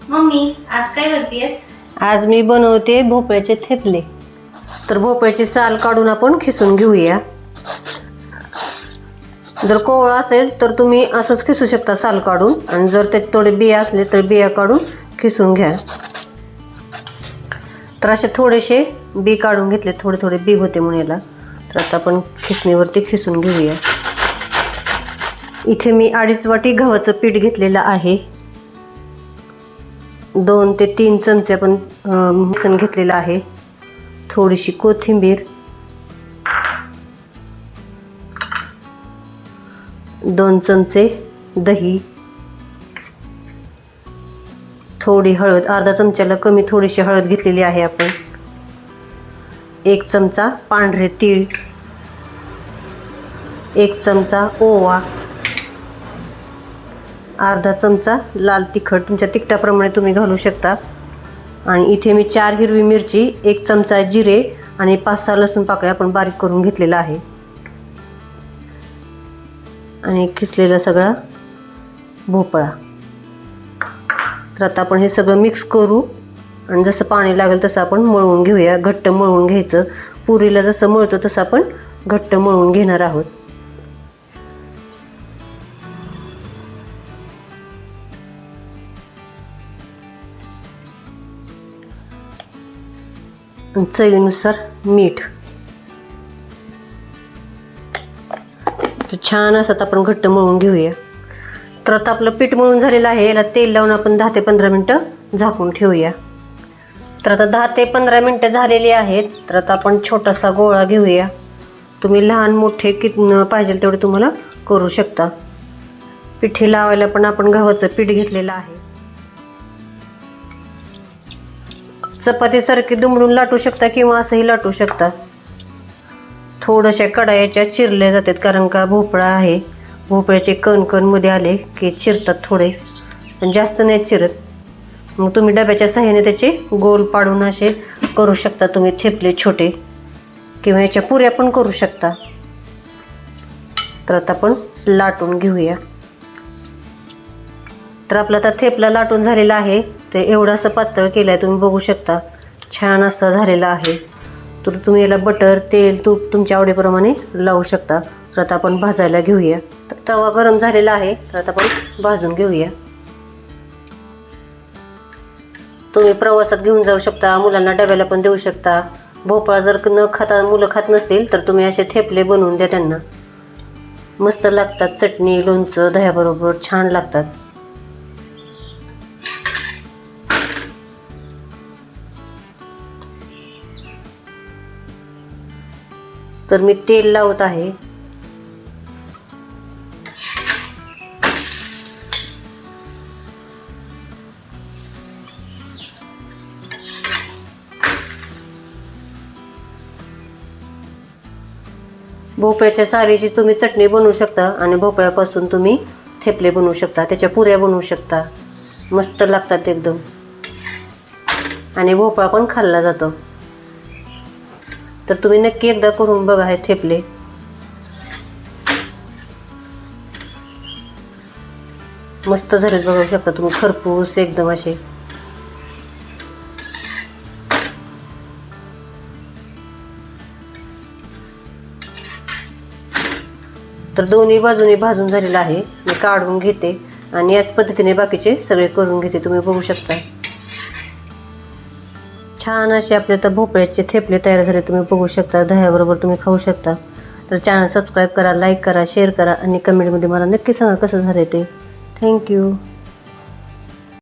Mummy आज काय करतेस? आज मी बनवते भोपळ्याचे थेपले. तर भोपळ्याची साल काढून आपण खिसून घेऊया. जर कोवळा असेल तर तुम्ही असंच खिसू शकता साल काढून, आणि जर त्यात थोडे बिया असले तर बिया काढून खिसून घ्या. तर असे थोडेसे बी काढून घेतले, थोडे थोडे बी होते म्हणून याला. तर आता आपण खिसणीवरती खिसून घेऊया. इथे मी 2.5 वाटी गव्हाचं पीठ घेतलेलं आहे. 2 ते 3 चमचे आपण बेसन घेतलेलं आहे. थोडीशी कोथिंबीर, 2 चमचे दही, थोडी हळद, अर्धा चमच्याला कमी थोडीशी हळद घेतलेली आहे आपण. 1 चमचा पांढरे तीळ, 1 चमचा ओवा, अर्धा चमचा लाल तिखट, तुमच्या तिखटाप्रमाणे तुम्ही घालू शकता. आणि इथे मी 4 हिरवी मिरची, 1 चमचा जिरे आणि 5-6 लसूण पाकळ्या आपण बारीक करून घेतलेला आहे. आणि किसलेला सगळा भोपळा. तर आता आपण हे सगळं मिक्स करू आणि जसं पाणी लागेल तसं आपण मळून घेऊया. घट्ट मळून घ्यायचं. पुरीला जसं मळतो तसं आपण घट्ट मळून घेणार आहोत. चवीनुसार मीठ. तर छान असं आपण घट्ट मळून घेऊया. तर आता आपलं पीठ मळून झालेलं आहे. याला तेल लावून आपण 10 ते 15 मिनटं झाकून ठेवूया. तर आता 10 ते 15 मिनटं झालेली आहेत. तर आता आपण छोटासा गोळा घेऊया. तुम्ही लहान मोठे पाहिजे तेवढे तुम्हाला करू शकता. पिठी लावायला पण आपण गव्हाचं पीठ घेतलेलं आहे. चपातीसारखी दुमडून लाटू शकता किंवा असंही लाटू शकता. थोड्याशा कडायाच्या चिरल्या जातात, कारण का भोपळा आहे. भोपळ्याचे कण मध्ये आले की चिरतात थोडे, पण जास्त नाही चिरत. मग तुम्ही डब्याच्या साह्याने त्याचे गोल पाडून असे करू शकता तुम्ही थेपले छोटे, किंवा याच्या पुऱ्या पण करू शकता. तर आता आपण लाटून घेऊया. तर आपला आता थेपला लाटून झालेला आहे. ते एवढं असं पातळ केलं आहे, तुम्ही बघू शकता. छान असं झालेलं आहे. तर तुम्ही याला बटर, तेल, तूप तुमच्या आवडीप्रमाणे लावू शकता. तर आता आपण भाजायला घेऊया. तर तवा गरम झालेला आहे. तर आता आपण भाजून घेऊया. तुम्ही प्रवासात घेऊन जाऊ शकता, मुलांना डब्याला पण देऊ शकता. भोपळा जर न खाता मुलं खात नसतील तर तुम्ही असे थेपले बनवून द्या त्यांना. मस्त लागतात. चटणी, लोणचं, दह्याबरोबर छान लागतात. तर मी तेल लावत आहे. भोपळ्याच्या सालीची तुम्ही चटणी बनवू शकता आणि भोपळ्यापासून तुम्ही थेपले बनवू शकता. त्याच्या पुऱ्या बनवू शकता. मस्त लागतात एकदम. आणि भोपळा पण खाल्ला जातो. तर तुम्ही नक्की एकदा करून बघा हे थेपले. मस्त झालेत बघू शकता तुम्ही, खरपूस एकदम असे. तर दोन्ही बाजूने भाजून झालेलं आहे. मी काढून घेते आणि याच पद्धतीने बाकीचे सगळे करून घेते. तुम्ही बघू शकता. छान असे आपले तर भोपळ्याचे थेपले तयार झाले. तुम्ही बघू शकता. दह्याबरोबर तुम्ही खाऊ शकता. तर चॅनल सबस्क्राईब करा, लाईक करा, शेअर करा आणि कमेंटमध्ये मला नक्की सांगा कसं झालं ते. थँक्यू.